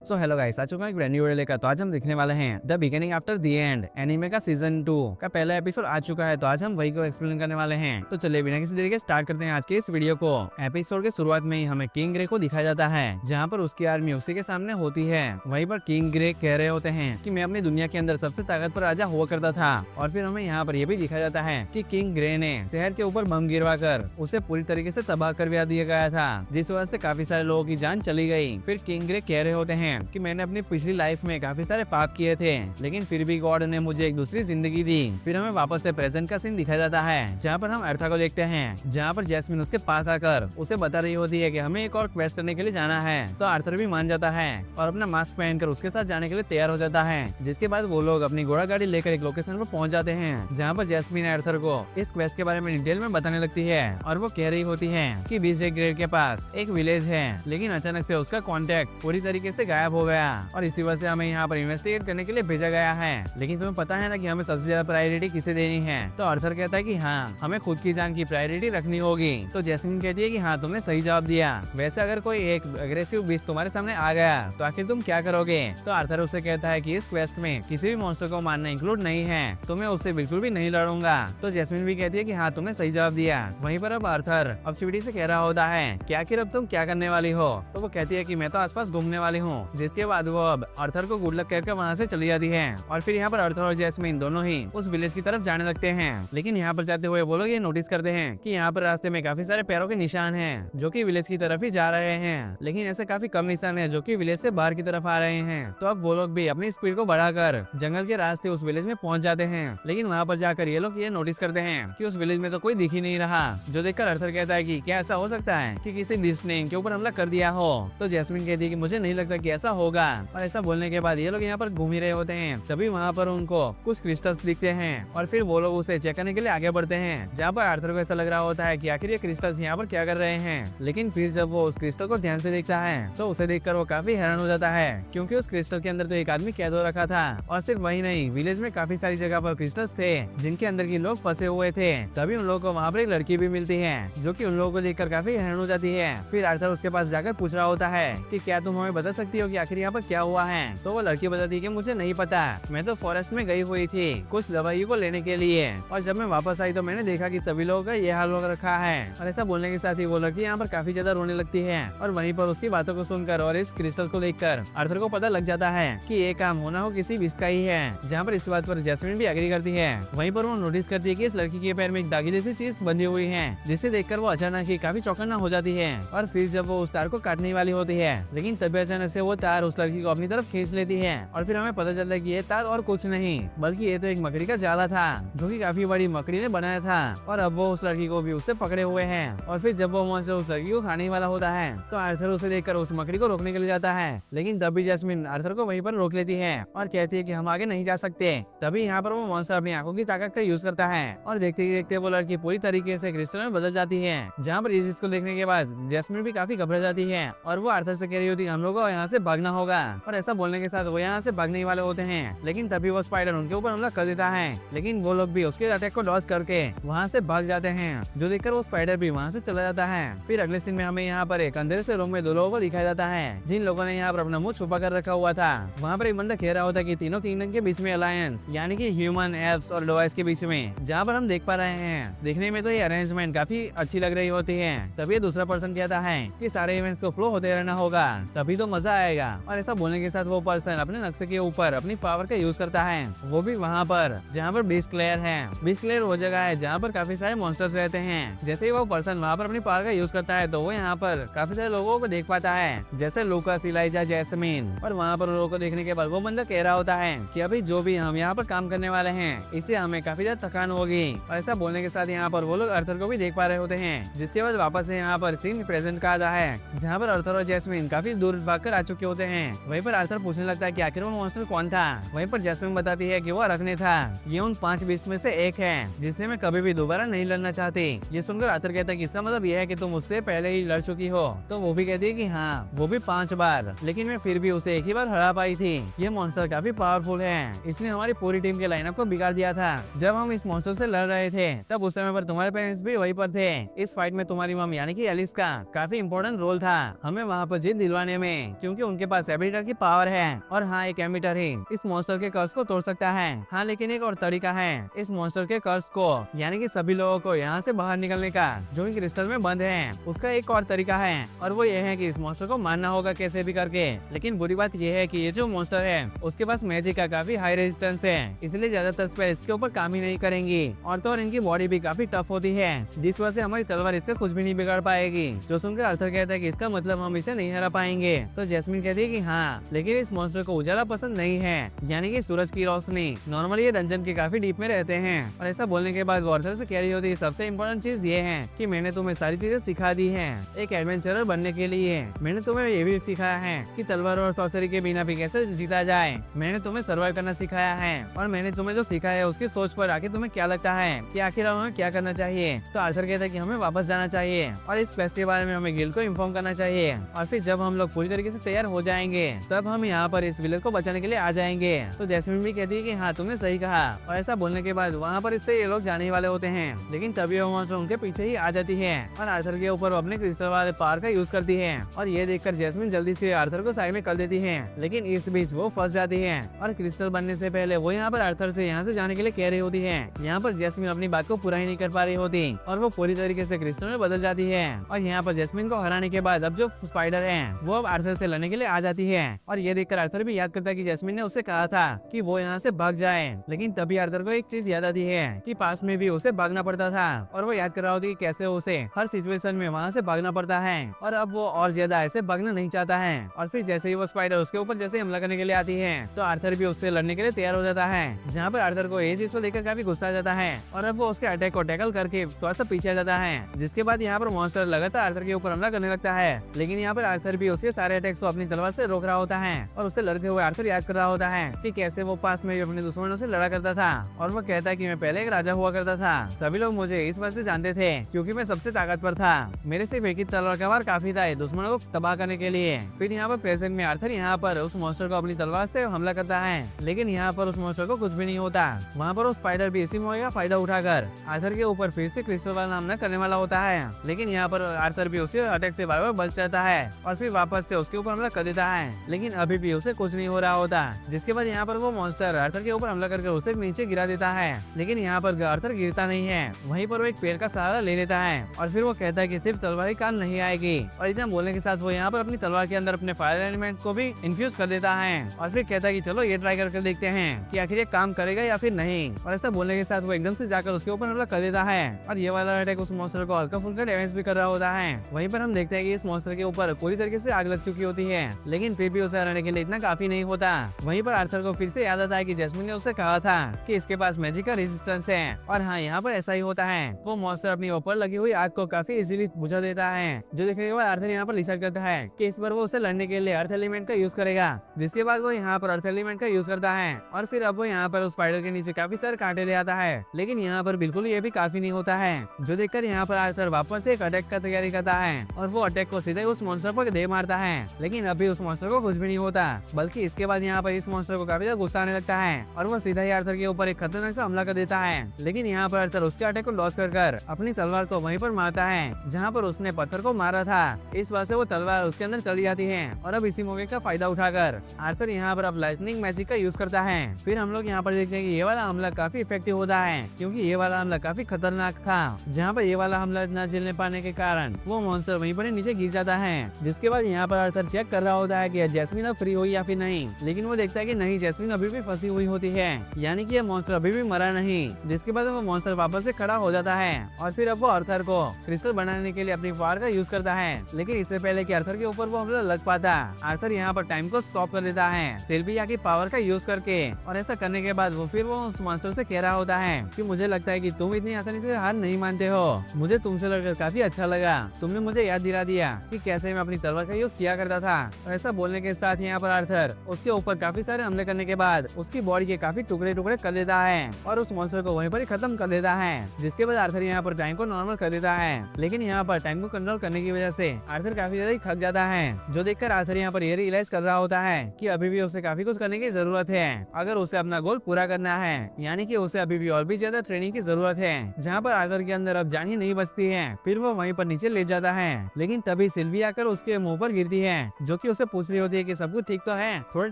So hello guys, आ चुका है एक ब्रांड न्यू वीडियो लेकर। तो आज हम देखने वाले हैं the beginning after the end anime का सीजन 2 का पहला एपिसोड आ चुका है। तो आज हम वही को एक्सप्लेन करने वाले हैं। तो चलिए बिना किसी देरी के स्टार्ट करते हैं आज के इस वीडियो को। एपिसोड के शुरुआत में ही हमें किंग ग्रे को दिखाया जाता है, जहाँ पर उसकी आर्मी उसी के सामने होती है। वहीं पर किंग ग्रे कह रहे होते हैं कि मैं अपनी दुनिया के अंदर सबसे ताकतवर राजा हुआ करता था। और फिर हमें यहाँ पर यह भी दिखाया जाता है कि किंग ग्रे ने शहर के ऊपर बम गिरवा कर उसे पूरी तरीके से तबाह कर दिया गया था, जिस वजह से काफी सारे लोगों की जान चली गई। फिर किंग ग्रे कह रहे होते हैं कि मैंने अपनी पिछली लाइफ में काफी सारे पाप किए थे, लेकिन फिर भी गॉड ने मुझे एक दूसरी जिंदगी दी। फिर हमें वापस से प्रेजेंट का सीन दिखाया जाता है, जहाँ पर हम अर्था को देखते हैं, जहाँ पर जैस्मिन उसके पास आकर उसे बता रही होती है कि हमें एक और क्वेस्ट करने के लिए जाना है। तो आर्थर भी मान जाता है और अपना मास्क पहनकर उसके साथ जाने के लिए तैयार हो जाता है। जिसके बाद वो लोग अपनी घोड़ा गाड़ी लेकर एक लोकेशन पर पहुंच जाते हैं, जहाँ पर जैस्मिन आर्थर को इस क्वेस्ट के बारे में डिटेल में बताने लगती है। और वो कह रही होती है कि बीजे ग्रेड के पास एक विलेज है, लेकिन अचानक से उसका कॉन्टेक्ट पूरी तरीके से गायब हो गया और इसी वजह से हमें यहाँ पर इन्वेस्टिगेट करने के लिए भेजा गया है। लेकिन तुम्हें पता है ना कि हमें सबसे ज्यादा प्रायोरिटी किसे देनी है। तो आर्थर कहता है कि हाँ, हमें खुद की जान की प्रायोरिटी रखनी होगी। तो जैस्मिन कहती है कि हाँ, तुमने सही जवाब दिया। वैसे अगर कोई एक अग्रेसिव बीस्ट तुम्हारे सामने आ गया तो आखिर तुम क्या करोगे। तो आर्थर उसे कहता है कि इस क्वेस्ट में किसी भी मॉन्स्टर को मारना इंक्लूड नहीं है, तो मैं उससे बिल्कुल भी नहीं लड़ूंगा। तो जैस्मिन भी कहती है कि हाँ, तुमने सही जवाब दिया। वहीं पर अब आर्थर अब स्वीटी से कह रहा होता है कि आखिर अब तुम क्या करने वाली हो। तो वो कहती है कि मैं तो आसपास घूमने वाली हूँ। जिसके बाद वो अब आर्थर को गुड लक कहकर वहाँ से चली जाती है। और फिर यहाँ पर आर्थर और जैस्मिन दोनों ही उस विलेज की तरफ जाने लगते हैं। लेकिन यहाँ पर जाते हुए वो लोग ये नोटिस करते हैं कि यहाँ पर रास्ते में काफी सारे पैरों के निशान हैं, जो कि विलेज की तरफ ही जा रहे हैं। लेकिन ऐसे काफी कम निशान हैं जो कि विलेज से बाहर की तरफ आ रहे हैं। तो अब वो लोग भी अपनी स्पीड को बढ़ाकर जंगल के रास्ते उस विलेज में पहुंच जाते हैं। लेकिन वहाँ पर जाकर ये लोग ये नोटिस करते हैं कि उस विलेज में तो कोई दिख ही नहीं रहा, जो देखकर आर्थर कहता है कि क्या ऐसा हो सकता है कि किसी बीस्ट ने इनके ऊपर हमला कर दिया हो। तो जैस्मिन कहती है कि मुझे नहीं लगता कि ऐसा होगा। और ऐसा बोलने के बाद ये लोग यहाँ पर घूम ही रहे होते हैं, तभी वहाँ पर उनको कुछ क्रिस्टल्स दिखते हैं। और फिर वो लोग उसे चेक करने के लिए आगे बढ़ते हैं, जहाँ पर आर्थर को ऐसा लग रहा होता है कि आखिर ये क्रिस्टल्स यहाँ पर क्या कर रहे हैं। लेकिन फिर जब वो उस क्रिस्टल को ध्यान से देखता है तो उसे देखकर वो काफी हैरान हो जाता है, क्योंकि उस क्रिस्टल के अंदर तो एक आदमी कैद हो रखा था। और सिर्फ वही नहीं, विलेज में काफी सारी जगह पर क्रिस्टल्स थे जिनके अंदर के लोग फंसे हुए थे। तभी उन लोगों को वहाँ पर एक लड़की भी मिलती है, जो कि उन लोगों को देखकर काफी हैरान हो जाती है। फिर आर्थर उसके पास जाकर पूछ रहा होता है कि क्या तुम हमें बता सकती हो कि आखिर यहाँ पर क्या हुआ है। तो वो लड़की बताती है कि मुझे नहीं पता, मैं तो फॉरेस्ट में गई हुई थी कुछ दवाइयों को लेने के लिए, और जब मैं वापस आई तो मैंने देखा कि सभी लोगों का ये हाल हो रखा है। और ऐसा बोलने के साथ ही वो लड़की यहाँ पर काफी ज्यादा रोने लगती है। और वहीं पर उसकी बातों को सुनकर और इस क्रिस्टल को देखकर आर्थर को पता लग जाता है कि ये काम होना हो किसी विष का ही है, जहाँ पर इस बात पर जैस्मिन भी एग्री करती है। वहीं पर वो नोटिस करती है कि इस लड़की के पैर में एक दागी जैसी चीज बंधी हुई है, जिसे देखकर वो अचानक ही काफी चौकन्ना हो जाती है। और फिर जब वो उस तार को काटने वाली होती है, लेकिन तभी अचानक से वो तार उस लड़की को अपनी तरफ खींच लेती है। और फिर हमें पता चलता है कि ये तार और कुछ नहीं बल्कि ये तो एक मकड़ी का जाला था, जो कि काफी बड़ी मकड़ी ने बनाया था। और अब वो उस लड़की को भी उससे पकड़े हुए हैं। और फिर जब वो मॉन्स्टर उस लड़की को खाने वाला होता है तो आर्थर उसे देखकर उस मकड़ी को रोकने के लिए जाता है, लेकिन तभी जैस्मिन आर्थर को वहीं पर रोक लेती है और कहती है कि हम आगे नहीं जा सकते। तभी यहाँ पर वो मॉन्स्टर अपनी आंखों की ताकत का यूज करता है और देखते ही देखते वो लड़की पूरी तरीके से क्रिस्टल में बदल जाती है। जहाँ पर इस चीज को देखने के बाद जैस्मिन भी काफी घबरा जाती है और वो आर्थर से कह रही होती है हम लोग को यहाँ से भागना होगा। और ऐसा बोलने के साथ वो यहाँ से भागने वाले होते हैं, लेकिन तभी वो स्पाइडर उनके ऊपर हमला कर देता है। लेकिन वो लोग भी उसके अटैक को डॉज करके वहाँ से भाग जाते हैं, जो देखकर वो स्पाइडर भी वहाँ से चला जाता है। फिर अगले सीन में हमें यहाँ पर एक अंधेरे से रूम में दो लोगों को दिखाया जाता है, जिन लोगों ने यहाँ पर अपना मुंह छुपा कर रखा हुआ था। वहाँ पर एक बंदा कह रहा होता है कि तीनों किंगडम के बीच में अलायंस, यानी कि ह्यूमन, एल्व्स और लोवाइस के बीच में, जहाँ पर हम देख पा रहे हैं। देखने में तो ये अरेंजमेंट काफी अच्छी लग रही होती है। तभी दूसरा पर्सन कहता है कि सारे इवेंट्स को फ्लो होते रहना होगा, तभी तो मजा आएगा। और ऐसा बोलने के साथ वो पर्सन अपने नक्शे के ऊपर अपनी पावर का यूज करता है, वो भी वहाँ पर जहाँ पर बीस्ट क्लेयर है। बीस्ट क्लेयर वो जगह है जहाँ पर काफी सारे मॉन्स्टर्स रहते हैं। जैसे ही वो पर्सन वहाँ पर अपनी पावर का यूज करता है तो वो यहाँ पर काफी सारे लोगों को देख पाता है, जैसे लूकास, इलाइजा, जैस्मिन। और वहाँ पर लोगों को देखने के बाद वो बंदा कह रहा होता है कि अभी जो भी हम यहाँ पर काम करने वाले हैं इससे हमें काफी ज्यादा थकान होगी। और ऐसा बोलने के साथ यहाँ पर वो लोग आर्थर को भी देख पा रहे होते हैं, जिसके बाद वापस से यहाँ पर सीन प्रेजेंट का आता है, जहाँ पर आर्थर और जैस्मिन काफी दूर भागकर आ चुके होते हैं। वहीं पर आर्थर पूछने लगता है कि आखिर वो मॉन्स्टर कौन था। वहीं पर जैस्मिन बताती है कि वो अरकने था, ये उन 5 बीस्ट में से एक है जिससे मैं कभी भी दोबारा नहीं लड़ना चाहती। ये सुनकर आर्थर कहता है कि इसका मतलब यह है कि तुम उससे पहले ही लड़ चुकी हो। तो वो भी कहती है कि हाँ, वो भी 5 बार, लेकिन मैं फिर भी उसे एक ही बार हरा पाई थी। ये मॉन्स्टर काफी पावरफुल है, इसने हमारी पूरी टीम के लाइनअप को बिगाड़ दिया था। जब हम इस मॉन्स्टर से लड़ रहे थे तब उस समय पर तुम्हारे पेरेंट्स भी वहीं पर थे। इस फाइट में तुम्हारी मम यानी कि एलिस का काफी इंपॉर्टेंट रोल था हमें वहाँ पर जीत दिलवाने में, क्योंकि उनके पास एबिलिटर की पावर है और हाँ एक एमिटर ही इस मॉन्स्टर के कर्स को तोड़ सकता है। हाँ लेकिन एक और तरीका है इस मॉन्स्टर के कर्स को यानी कि सभी लोगों को यहाँ से बाहर निकलने का जो इन क्रिस्टल में बंद है उसका एक और तरीका है और वो ये है कि इस मॉन्स्टर को मारना होगा कैसे भी करके। लेकिन बुरी बात ये है कि ये जो मॉन्स्टर है उसके पास मैजिक का काफी हाई रेजिस्टेंस है, इसलिए ज्यादातर स्पेल इसके ऊपर काम ही नहीं करेंगी और तो और इनकी बॉडी भी काफी टफ होती है जिस वजह से हमारी तलवार इससे कुछ भी नहीं बिगाड़ पाएगी। जो सुनकर आर्थर कहता है कि इसका मतलब हम इसे नहीं हरा पाएंगे तो जैस्मिन कहती है कि हाँ लेकिन इस मॉन्स्टर को उजाला पसंद नहीं है यानी कि सूरज की रोशनी। नॉर्मली ये डंजन के काफी डीप में रहते हैं और ऐसा बोलने के बाद वो आर्थर से कह रही होती है सबसे इम्पोर्टेंट चीज ये है कि मैंने तुम्हें सारी चीजें सिखा दी है एक एडवेंचरर बनने के लिए। मैंने तुम्हें ये भी सिखाया है कि तलवार और सॉर्सरी के बिना भी कैसे जीता जाए। मैंने तुम्हें सर्वाइव करना सिखाया है और मैंने तुम्हें जो सिखाया है उसकी सोच पर आके तुम्हें क्या लगता है कि आखिर हमें क्या करना चाहिए। तो आर्थर कहता है कि हमें वापस जाना चाहिए और इस क्वेस्ट के बारे में हमें गिल्ड को इन्फॉर्म करना चाहिए और फिर जब हम लोग पूरी तरीके से तैयार हो जाएंगे तब हम यहाँ पर इस विलेज को बचाने के लिए आ जाएंगे। तो जैस्मिन भी कहती है कि हाँ तुमने सही कहा और ऐसा बोलने के बाद वहाँ पर इससे ये लोग जाने ही वाले होते हैं लेकिन तभी वो मॉन्स्टर उनके पीछे ही आ जाती है और आर्थर के ऊपर अपने क्रिस्टल वाले पावर का यूज करती है और ये देखकर जैस्मिन जल्दी से आर्थर को साइड में कर देती है लेकिन इस बीच वो फंस जाती है और क्रिस्टल बनने से पहले वो यहाँ पर आर्थर से यहाँ से जाने के लिए कह रही होती है। यहाँ पर जैस्मिन अपनी बात को पूरा ही नहीं कर पा रही होती और वो पूरी तरीके से क्रिस्टल में बदल जाती है और यहाँ पर जैस्मिन को हराने के बाद अब जो स्पाइडर है वो अब आर्थर से लड़ने के लिए आ जाती है और ये देखकर आर्थर भी याद करता है कि जैस्मिन ने उससे कहा था कि वो यहाँ से भाग जाए लेकिन तभी आर्थर को एक चीज याद आती है कि पास में भी उसे भागना पड़ता था और वो याद कर रहा होती है कि कैसे उसे हर सिचुएशन में वहाँ से भागना पड़ता है और अब वो और ज्यादा ऐसे भागना नहीं चाहता है। और फिर जैसे ही वो स्पाइडर उसके ऊपर जैसे हमला करने के लिए आती है तो आर्थर भी उससे लड़ने के लिए तैयार हो जाता है जहाँ पर आर्थर को ये चीज को लेकर काफी गुस्सा आ जाता है और अब वो उसके अटैक को टैकल करके थोड़ा सा पीछे आ जाता है जिसके बाद यहाँ पर मॉन्स्टर लगातार आर्थर के ऊपर हमला करने लगता है लेकिन यहाँ पर आर्थर भी उसके सारे अटैक्स को अपनी तलवार से रोक रहा होता है और उससे लड़ते हुए आर्थर याद कर रहा होता है कि कैसे वो पास में भी अपने दुश्मनों से लड़ा करता था और वो कहता है कि मैं पहले एक राजा हुआ करता था। सभी लोग मुझे इस वजह से जानते थे क्योंकि मैं सबसे ताकतवर था, मेरे सिर्फ एक ही तलवार का वार काफी था दुश्मनों को तबाह करने के लिए। फिर यहाँ पर प्रेजेंट में आर्थर यहाँ पर उस मॉन्स्टर को अपनी तलवार से हमला करता है लेकिन यहाँ पर उस मॉन्स्टर को कुछ भी नहीं होता। वहाँ पर वो स्पाइडर भी इसी मौके का फायदा उठाकर आर्थर के ऊपर फिर से क्रिस्टल वाला हमला करने वाला होता है लेकिन यहाँ पर आर्थर भी उसके अटैक से बार बार बच जाता है और फिर वापस से उसके ऊपर हमला कर देता है लेकिन अभी भी उसे कुछ नहीं हो रहा होता। जिसके बाद यहाँ पर वो मॉन्स्टर आर्थर के ऊपर हमला करके उसे नीचे गिरा देता है लेकिन यहाँ पर आर्थर गिरता नहीं है, वहीं पर वो एक पेड़ का सहारा ले लेता है और फिर वो कहता है कि सिर्फ तलवार ही काम नहीं आएगी और इतना बोलने के साथ वो यहाँ पर अपनी तलवार के अंदर अपने फायर एलिमेंट को भी इन्फ्यूज कर देता है और फिर कहता है कि चलो ये ट्राई करके देखते हैं कि आखिर ये काम करेगा या फिर नहीं। और ऐसा बोलने के साथ वो एकदम से जाकर उसके ऊपर हमला कर देता है और ये वाला अटैक उस मॉन्स्टर को हल्का फुल्का डैमेज भी कर रहा होता है। वहीं पर हम देखते हैं कि इस मॉन्स्टर के ऊपर पूरी तरीके से आग लग चुकी होती है लेकिन फिर भी उसे हराने के लिए इतना काफी नहीं होता। वहीं पर आर्थर को फिर से याद आता है कि जैस्मिन ने उससे कहा था कि इसके पास मैजिक का रेजिस्टेंस है और हाँ यहाँ पर ऐसा ही होता है। वो मॉन्स्टर अपनी ऊपर लगी हुई आग को काफी इजीली बुझा देता है जो देखने के बाद आर्थर यहाँ पर डिसाइड करता है कि इस बार वो उसे लड़ने के लिए अर्थ एलिमेंट का यूज करेगा। जिसके बाद वो यहाँ पर अर्थ एलिमेंट का यूज करता है और फिर अब वो यहाँ पर उस स्पाइडर के नीचे काफी सारे कांटे ले आता है लेकिन यहाँ पर बिल्कुल ये भी काफी नहीं होता है जो देखकर यहाँ पर आर्थर वापस एक अटैक का तैयारी करता है और वो अटैक को सीधे उस मॉन्स्टर पर दे मारता है लेकिन अभी उस मॉन्स्टर को कुछ भी नहीं होता बल्कि इसके बाद यहाँ पर इस मॉन्स्टर को काफी ज्यादा गुस्सा आने लगता है और वो सीधा ही आर्थर के ऊपर एक खतरनाक सा हमला कर देता है लेकिन यहाँ पर आर्थर उसके अटैक को लॉस कर अपनी तलवार को वहीं पर मारता है जहाँ पर उसने पत्थर को मारा था। इस वजह से वो तलवार उसके अंदर चली जाती है और अब इसी मौके का फायदा उठाकर आर्थर यहाँ पर अब लाइटनिंग मैजिक का यूज करता है। फिर हम लोग यहाँ पर देखते हैं कि ये वाला हमला काफी इफेक्टिव होता है क्योंकि ये वाला हमला काफी खतरनाक था जहाँ पर ये वाला हमला न झेलने पाने के कारण वो मॉन्स्टर वहीं पर नीचे गिर जाता है। जिसके बाद यहाँ पर आर्थर चेक कर रहा होता है कि जैस्मिन अब फ्री हुई या फिर नहीं लेकिन वो देखता है कि नहीं, जैस्मिन अभी भी फंसी हुई होती है यानी कि ये मॉन्स्टर अभी भी मरा नहीं। जिसके बाद वो मॉन्स्टर वापस से खड़ा हो जाता है और फिर अब वो आर्थर को क्रिस्टल बनाने के लिए अपनी पावर का यूज करता है लेकिन इससे पहले कि आर्थर के ऊपर वो हमला लग पाता आर्थर यहाँ पर टाइम को स्टॉप कर देता है सिल्विया की पावर का यूज करके और ऐसा करने के बाद वो फिर वो उस मॉन्स्टर से कह रहा होता है कि मुझे लगता है कि तुम इतनी आसानी से हार नहीं मानते हो, मुझे तुमसे लड़कर काफी अच्छा लगा, तुमने मुझे याद दिला दिया कि कैसे मैं अपनी तलवार का यूज किया करता था। और ऐसा बोलने के साथ यहाँ पर आर्थर उसके ऊपर काफी सारे हमले करने के बाद उसकी बॉडी के काफी टुकड़े टुकड़े कर देता है और उस मॉन्स्टर को वहीं पर ही खत्म कर देता है। जिसके बाद आर्थर यहाँ पर टाइम को नॉर्मल कर देता है लेकिन यहाँ पर टाइम को कंट्रोल करने की वजह से आर्थर काफी ज्यादा थक जाता है जो देखकर आर्थर यहाँ पर ये रियलाइज कर रहा होता है कि अभी भी उसे काफी कुछ करने की जरूरत है अगर उसे अपना गोल पूरा करना है, यानी कि उसे अभी भी और भी ज्यादा ट्रेनिंग की जरूरत है। जहाँ पर आर्थर के अंदर अब जान ही नहीं बचती है फिर वो वहीं पर नीचे लेट जाता है लेकिन तभी सिल्वी आकर उसके मुंह पर गिरती है जो कि उसे पूछ रही होती है कि सब कुछ ठीक तो है, थोड़े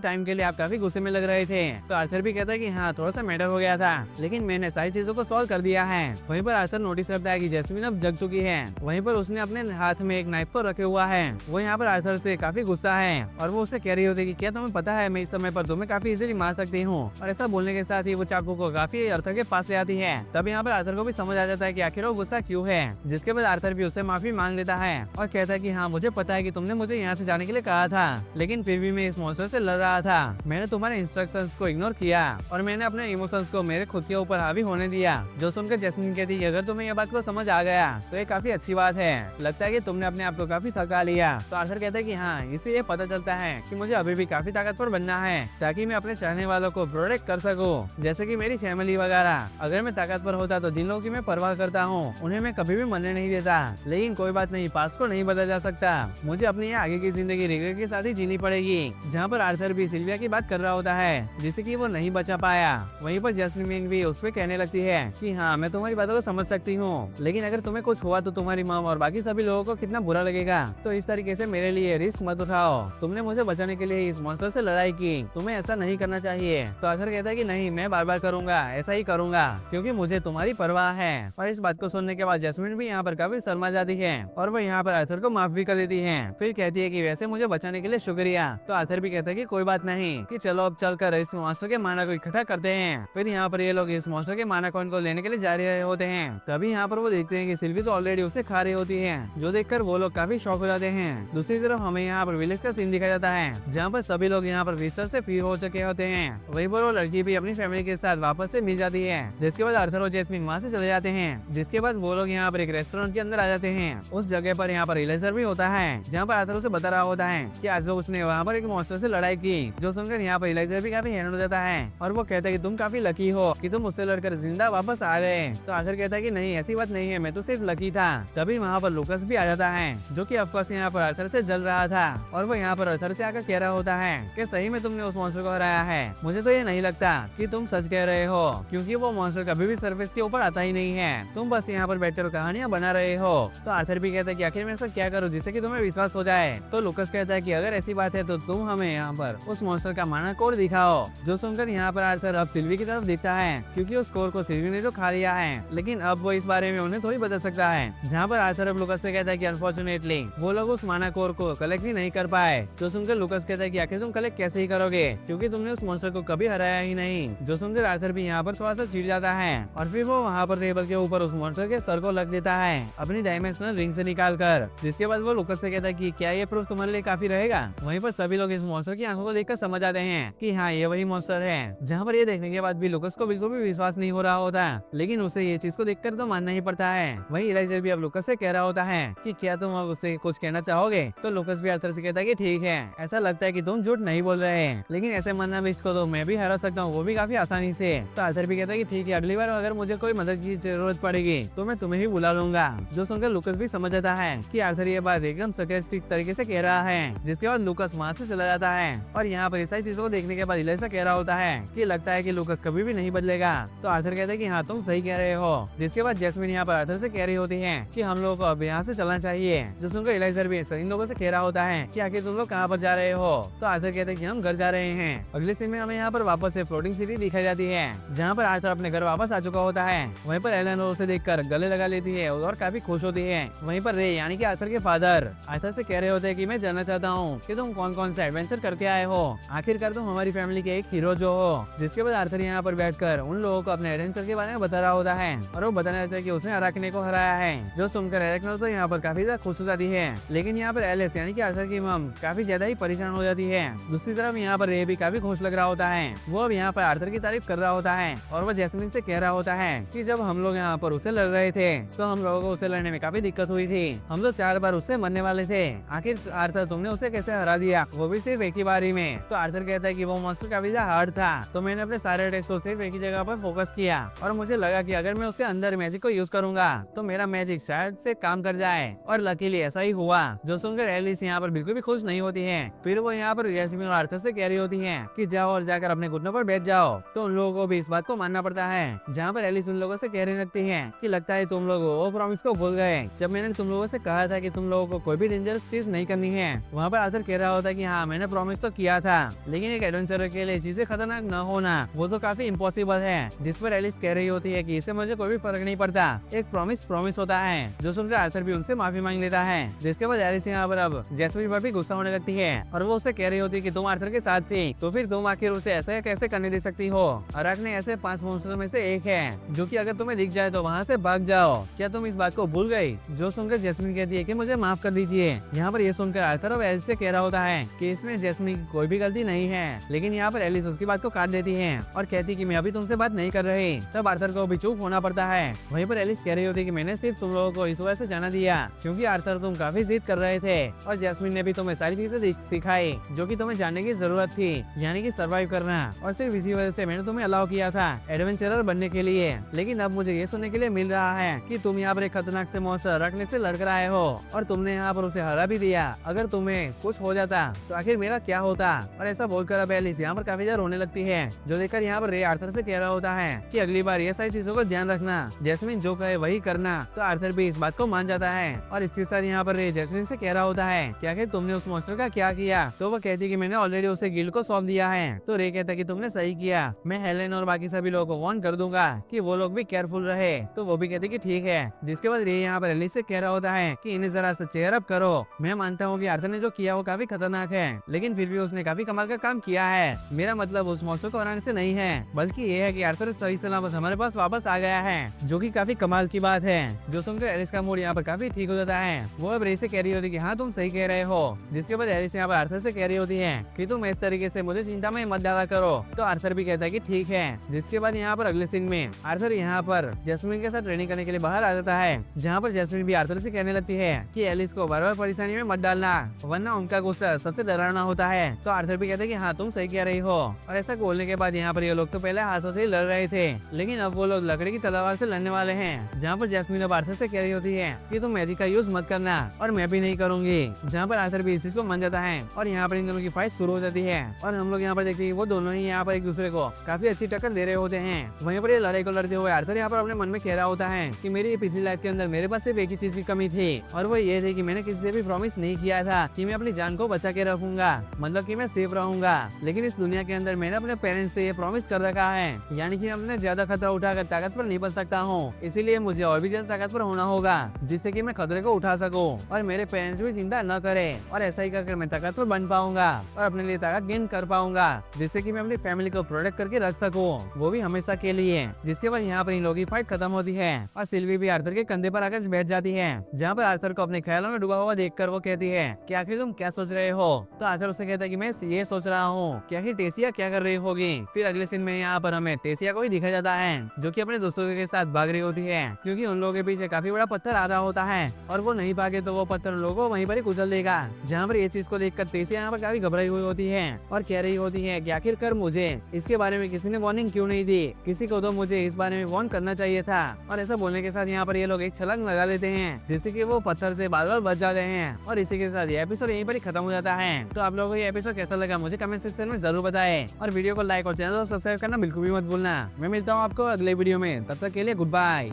टाइम के लिए आप काफी गुस्से में लग रहे थे। तो आर्थर भी कहता है कि हाँ थोड़ा सा मैटर हो गया था, लेकिन मैंने सारी चीजों को सॉल्व कर दिया है। वहीं पर आर्थर नोटिस करता है कि जैस्मिन अब जग चुकी है। वहीं पर उसने अपने हाथ में एक नाइफ को रखे हुआ है। वो यहाँ पर आर्थर से काफी गुस्सा है और वो उसे कह रही होती है कि क्या तुम्हें पता है मैं इस समय पर तुम्हें काफी इजीली मार सकती हूँ। और ऐसा बोलने के साथ ही वो चाकू को काफी आर्थर के पास ले आती है। तब यहाँ पर आर्थर को भी समझ आ जाता है कि आखिर वो गुस्सा क्यों है, जिसके बाद आर्थर भी उससे माफी मांग लेता है और कहता है कि हाँ मुझे पता है कि तुमने मुझे यहाँ से जाने के लिए कहा था, लेकिन फिर भी मैं इस मॉन्स्टर से लड़ रहा था। मैंने तुम्हारे इंस्ट्रक्शंस को इग्नोर किया और मैंने अपने इमोशंस को मेरे खुद के ऊपर हावी होने दिया। जो सुनकर जैस्मिन कहती है अगर तुम्हें यह बात को समझ आ गया तो ये काफी अच्छी बात है, लगता है कि तुमने अपने आप को काफी थका लिया। तो आर्थर कहता है कि हाँ इससे ये पता चलता है कि मुझे अभी भी काफी ताकतवर बनना है ताकि मैं अपने चाहने वालों को प्रोटेक्ट कर सकूं, जैसे कि मेरी फैमिली वगैरह। अगर मैं ताकतवर होता तो जिन लोगों की मैं परवाह करता हूँ उन्हें मैं कभी भी मरने नहीं देता, लेकिन कोई बात नहीं, पास्ट को नहीं बदला जा सकता। मुझे अपनी आगे की जिंदगी रिग्रेट के साथ ही जीनी पड़ेगी। जहाँ पर आर्थर भी सिल्विया की बात कर रहा होता है जिससे कि वो नहीं बचा पाया। वहीं पर जैस्मिन भी उस पर कहने लगती है कि हाँ मैं तुम्हारी बातों को समझ सकती हूँ, लेकिन अगर तुम्हें कुछ हुआ तो तुम्हारी मॉम और बाकी सभी लोगों को कितना बुरा लगेगा। तो इस तरीके से मेरे लिए रिस्क मत उठाओ, तुमने मुझे बचाने के लिए इस मॉन्स्टर से लड़ाई की, तुम्हें ऐसा नहीं करना चाहिए। तो आर्थर कहता है कि नहीं मैं बार बार करूंगा, ऐसा ही करूंगा क्योंकि मुझे तुम्हारी परवाह है। और इस बात को सुनने के बाद जैस्मिन भी यहाँ पर काफी शर्मा जाती है और वो यहाँ पर आर्थर को माफ भी कर देती है। फिर कहती है कि वैसे मुझे बचाने के लिए शुक्रिया। तो आर्थर भी कहता है कि कोई बात नहीं, कि चलो अब चलकर इस मॉन्स्टर के माना को इकट्ठा करते हैं। फिर यहाँ पर ये लोग इस मॉन्स्टर के माना कॉइन को लेने के लिए जा रहे होते हैं। तभी यहाँ पर वो देखते हैं कि सिल्वी तो ऑलरेडी उसे खा रही होती है, जो देखकर वो लोग काफी शॉक हो जाते हैं। दूसरी तरफ हमें यहाँ पर विलेज का सीन दिखाया जाता है जहाँ पर सभी लोग यहाँ पर विस्टर से फ्री हो चुके होते हैं। वहीं पर वो लड़की भी अपनी फैमिली के साथ वापस से मिल जाती है, जिसके बाद आर्थर और जैस्मिन वहाँ से चले जाते हैं। जिसके बाद वो लोग यहाँ पर एक रेस्टोरेंट के अंदर आ जाते हैं। उस जगह पर यहाँ पर इलेजर भी होता है जहाँ पर आर्थर उसे बता रहा होता है कि आज उसने वहाँ पर एक मॉन्स्टर से लड़ाई की। जो सुनकर यहाँ पर इलेजर भी काफी हैरान हो जाता है और वो कहता है कि तुम काफी लकी हो कि तुम उससे लड़कर जिंदा वापस आ गए। तो आर्थर कहता है कि नहीं ऐसी बात नहीं है, मैं तो सिर्फ लकी था। तभी वहाँ पर लूकस भी आ जाता है जो कि ऑफकोर्स यहाँ पर आर्थर से जल रहा था और वो यहाँ पर आर्थर से आकर कह रहा होता है कि सही में तुमने उस मॉन्स्टर को हराया है। मुझे तो ये नहीं लगता कि तुम सच कह रहे हो, क्योंकि वो मॉन्स्टर कभी भी सरफेस के ऊपर आता ही नहीं है, तुम बस यहाँ पर बैठकर कहानियां बना रहे हो। तो आर्थर भी कहता है कि आखिर मैं ऐसा क्या करूँ जिससे कि तुम्हें विश्वास हो जाए। तो लूकस कहता है कि अगर ऐसी बात है तो तुम हमें यहाँ पर उस मॉन्स्टर का माना कोड दिखाओ। जो सुनकर यहाँ पर आर्थर अब सिल्वी की तरफ देखता है क्योंकि उस कोड को सिल्वी ने तो खा लिया है, लेकिन अब वो इस बारे में उन्हें थोड़ी बता सकता है। जहाँ पर आर्थर अब लूकस से कहता है कि अनफॉर्चुनेटली वो लोग उस माना कोड को कलेक्ट भी नहीं कर पाए। जो सुनकर लूकस कहता है कि आखिर तुम कलेक्ट कैसे ही करोगे क्योंकि तुमने उस मॉन्स्टर को कभी हराया ही नहीं। जो सुनकर आर्थर भी यहाँ पर थोड़ा सा चिढ़ जाता है और फिर वो वहाँ पर टेबल के ऊपर उस मॉन्स्टर के सर को लग देता है अपनी डायमेंशनल रिंग से निकाल कर। जिसके बाद वो लूकस से कहता है कि क्या ये प्रूफ तुम्हारे लिए काफी रहेगा। वहीं पर सभी लोग इस मॉन्स्टर की आंखों को देखकर समझ आते हैं कि हाँ ये वही मॉन्स्टर है। जहाँ पर ये देखने के बाद भी लूकस को बिल्कुल भी विश्वास नहीं हो रहा होता, लेकिन उसे ये चीज को देखकर तो मानना ही पड़ता है। वही इलाइजर भी अब लूकस से कह रहा होता है कि क्या तुम अब उससे कुछ कहना चाहोगे। तो लूकस भी आर्थर से कहता है कि ठीक है, ऐसा लगता है कि तुम झूठ नहीं बोल रहे हैं, लेकिन ऐसे मरना बिस्ट को तो मैं भी हरा सकता हूँ, वो भी काफी आसानी से। तो आर्थर भी कहता है कि ठीक है, अगली बार अगर मुझे कोई मदद की जरूरत पड़ेगी तो मैं तुम्हें ही बुला लूंगा। जो सुनकर लूकस भी समझ जाता है कि आर्थर ये बात एकदम सरकास्टिक तरीके से कह रहा है। जिसके बाद लूकस वहाँ से चला जाता है और यहाँ पर सारी चीजों को देखने के बाद इलाइजा कह रहा होता है कि लगता है कि लूकस कभी भी नहीं बदलेगा। तो आर्थर कहता है कि हाँ तुम सही कह रहे हो। जिसके बाद जैस्मिन यहाँ पर आर्थर से कह रही होती है कि हम लोगों को अब यहाँ से चलना चाहिए। जो सुनकर इलाइजर भी इन लोगों से कह रहा होता है कि आखिर तुम लोग कहाँ पर जा रहे हो। तो आर्थर कहते हैं कि हम घर जा रहे हैं। अगले सीन में हमें यहाँ पर वापस से फ्लोटिंग सिटी दिखाई जाती है जहाँ पर आर्थर अपने घर वापस आ चुका होता है। वहीं पर एलन उसे देखकर गले लगा लेती है और काफी खुश होती है। वहीं पर रे यानी कि आर्थर के फादर आर्थर से कह रहे होते हैं कि मैं जानना चाहता हूँ कि तुम कौन कौन से एडवेंचर करके आए हो, आखिरकार तुम हमारी फैमिली के एक हीरो जो हो। जिसके बाद आर्थर यहाँ पर बैठकर उन लोगों को अपने एडवेंचर के बारे में बता रहा होता है और वो बताने लगता है कि उसने अराकने को हराया है। जो सुनकर एरेक्नो तो यहाँ पर काफी ज्यादा खुश हो जाती है, लेकिन यहाँ पर एलिस यानी कि आर्थर की मम काफी ज्यादा ही परेशान हो जाती है। दूसरी तरफ यहाँ पर रे भी काफी खुश लग रहा होता है। वो अब यहाँ पर आर्थर की तारीफ कर रहा होता है और वो जैस्मिन से कह रहा होता है कि जब हम लोग यहाँ पर उसे लड़ रहे थे तो हम लोगों को उसे लड़ने में काफी दिक्कत हुई थी। हम लोग 4 बार उससे मरने वाले थे, आखिर आर्थर तुमने उसे कैसे हरा दिया, वो भी सिर्फ एक ही बारी में। तो आर्थर कहता है कि वो मॉन्स्टर काफी ज्यादा हार्ड था, तो मैंने अपने सारे अटैक्स को सिर्फ एक ही जगह पर फोकस किया और मुझे लगा कि अगर मैं उसके अंदर मैजिक को यूज करूंगा तो मेरा मैजिक शायद से काम कर जाए, और लकीली ऐसा ही हुआ। जो सुनकर एलिस यहाँ पर बिल्कुल भी खुश नहीं होती है। फिर वो यहाँ पर जैस्मिन और आर्थर से कह रही होती है कि जाओ और जाकर अपने घुटनों पर बैठ जाओ। तो उन लोगों को भी इस बात को मानना पड़ता है। जहाँ पर एलिस उन लोगों से कहने लगती है कि लगता है तुम लोग वो प्रॉमिस को भूल गए जब मैंने तुम लोगों से कहा था कि तुम लोगों को कोई भी डेंजरस चीज नहीं करनी है। वहाँ पर आर्थर कह रहा होता है कि हाँ मैंने प्रॉमिस तो किया था, लेकिन एक एडवेंचर के लिए चीजें खतरनाक न होना वो तो काफी इम्पॉसिबल है। जिस पर एलिस कह रही होती है कि इससे मुझे कोई भी फर्क नहीं पड़ता, एक प्रॉमिस प्रॉमिस होता है। जो सुनकर आर्थर भी उनसे माफी मांग लेता है, जिसके बाद एलिस यहाँ पर अब जैस्मीन पर भी गुस्सा होने लगती है और वो उसे कह रही होती है कि तुम आर्थर के साथ थी तो फिर तुम आखिर उसे ऐसा कैसे करने दे सकती हो। अराकने ऐसे 5 मॉन्स्टर में से एक है जो कि अगर तुम्हें दिख जाए तो वहाँ से भाग जाओ। क्या तुम इस बात को भूल गई? जो सुनकर जैस्मीन कहती है कि मुझे माफ कर दीजिए। यहाँ पर ये सुनकर आर्थर अब एलिस से कह रहा होता है कि इसमें जैस्मीन की कोई भी गलती नहीं है, लेकिन यहाँ पर एलिस उसकी बात को काट देती है और कहती कि मैं अभी तुमसे बात नहीं कर रही। तब आर्थर को भी चुप होना पड़ता है। वहीं पर एलिस कह रही होती है कि मैंने सिर्फ तुम लोगों को इस वजह से जाना दिया क्योंकि आर्थर तुम काफी जिद कर रहे थे और जैस्मीन ने भी तुम्हें सारी चीजें सिखाई जो कि तुम्हें जानने की जरूरत थी, यानी कि सरवाइव करना, और सिर्फ इसी वजह से मैंने तुम्हें अलाउ किया था एडवेंचरर बनने के लिए। लेकिन अब मुझे ये सुनने के लिए मिल रहा है कि तुम यहाँ पर एक खतरनाक से मॉन्स्टर रखने से लड़ कर आए हो और तुमने यहाँ पर उसे हरा भी दिया। अगर तुम्हें कुछ हो जाता तो आखिर मेरा क्या होता? और ऐसा बोलकर अब एलिस यहाँ पर काफी ज्यादा रोने लगती है, जो देखकर यहाँ पर रे आर्थर से कह रहा होता है कि अगली बार ये सारी चीजों का ध्यान रखना, जैस्मीन जो कहे वही करना। तो आर्थर भी इस बात को मान जाता है और इसके साथ यहाँ पर रे जैस्मीन से कह रहा होता है कि आखिर तुमने उस मॉन्स्टर का क्या किया? तो वो कहती कि मैंने ऑलरेडी उसे गिल्ड को सौंप दिया है। तो रे कहता कि तुमने सही किया, मैं हेलेन और बाकी सभी लोगों को वार्न कर दूंगा कि वो लोग भी केयरफुल रहे। तो वो भी कहते कि ठीक है। जिसके बाद रे यहाँ पर एलिस से कह रहा होता है कि इन्हें जरा सा चेयर अप करो। मैं मानता हूँ कि आर्थर ने जो किया वो काफी खतरनाक है, लेकिन फिर भी उसने काफी कमाल का काम किया है। मेरा मतलब उस मॉन्स्टर को हराने से नहीं है, बल्कि ये है कि आर्थर सही सलामत हमारे पास वापस आ गया है, जो कि काफी कमाल की बात है। जो सुनकर एलिस का मूड यहाँ पर काफी ठीक हो जाता है। वो अब रे से कह रही होती है कि हाँ तुम सही कह रहे हो। जिसके बाद एलिस यहाँ पर आर्थर से कह रही होती है कि तुम इस तरीके से मुझे चिंता में मत डाला करो। तो आर्थर भी कहता है कि ठीक है। जिसके बाद यहाँ पर अगले सीन में आर्थर यहाँ पर जैस्मीन के साथ ट्रेनिंग करने के लिए बाहर आ जाता है, जहाँ पर जैस्मीन भी आर्थर से कहने लगती है कि एलिस को बार बार परेशानी में मत डालना, वरना उनका गुस्सा सबसे डरावना होता है। तो आर्थर भी कहते हैं कि हाँ तुम सही कह रही हो। और ऐसा बोलने के बाद यहाँ पर ये लोग तो पहले हाथों से ही लड़ रहे थे, लेकिन अब वो लोग लकड़ी की तलवार से लड़ने वाले हैं। जहाँ पर जैस्मीन अब आर्थर से कह रही होती है कि तुम मैजिक का यूज मत करना और मैं भी नहीं करूंगी। जहाँ पर आर्थर भी इस चीज को मान जाता है और यहाँ पर इन दोनों की फाइट शुरू हो जाती है और हम लोग यहाँ पर देखते हैं वो दोनों ही यहाँ पर एक दूसरे को काफी अच्छी टक्कर दे रहे होते हैं। वहीं पर ये लड़ाई को लड़ते हुए आर्थर यहाँ पर अपने मन में कह रहा होता है कि मेरी पिछली लाइफ के अंदर मेरे पास सिर्फ एक ही चीज की कमी थी और वो ये थी कि मैंने किसी से भी प्रॉमिस नहीं किया था कि मैं अपनी जान को बचा के रखूंगा, मतलब कि मैं सेफ रहूंगा। लेकिन इस दुनिया के अंदर मैंने अपने पेरेंट्स से ये प्रॉमिस कर रखा है, यानी कि अपने ज्यादा खतरा उठाकर ताकतवर नहीं बन सकता हूँ, इसीलिए मुझे और भी ज्यादा ताकतवर होना होगा जिससे कि मैं खतरे को उठा सकूं और मेरे पेरेंट्स भी चिंता न करें। और ऐसा ही करके मैं ताकतवर बन पाऊंगा और अपने लिए ताकत गेन कर पाऊंगा, जिससे कि मैं अपनी फैमिली को प्रोटेक्ट करके रख सकूं, वो भी हमेशा के लिए। जिसके बाद यहाँ पर इन लोगों की फाइट खत्म होती है और सिल्वी भी आर्थर के कंधे पर आकर बैठ जाती है, जहाँ पर आर्थर को अपने ख्यालों में डूबा हुआ देखकर वो कहती है कि आखिर तुम क्या सोच रहे हो? तो आर्थर उससे कहता है कि मैं ये सोच रहा हूँ कि आखिर टेसिया क्या कर रही होगी। फिर अगले सीन में यहाँ पर हमें टेसिया को ही दिखा जाता है, जो कि अपने दोस्तों के साथ भाग रही होती है, क्योंकि उन लोगों के पीछे काफी बड़ा पत्थर आ रहा होता है और वो नहीं भागे तो वो पत्थर उन लोगों को वहीं पर ही कुचल देगा। जहाँ पर ये चीज को देखकर टेसिया यहाँ पर काफी घबराई हुई होती है और कह रही होती है कि आखिरकार मुझे इसके बारे में किसी ने वार्निंग क्यों नहीं दी, किसी को तो मुझे इस बारे में वार्न करना चाहिए था। और ऐसा बोलने के साथ यहाँ पर ये लोग एक छलांग लगा लेते हैं, जिससे कि वो पत्थर से बार बार बच जाते हैं। और इसी के साथ ये एपिसोड यहीं पर ही खत्म हो जाता है। तो आप लोगों को ये एपिसोड कैसा लगा मुझे कमेंट सेक्शन में जरूर बताएं और वीडियो को लाइक और चैनल को सब्सक्राइब करना बिल्कुल भी मत भूलना। मैं मिलता हूँ आपको अगले वीडियो में, तब तक के लिए गुड बाय।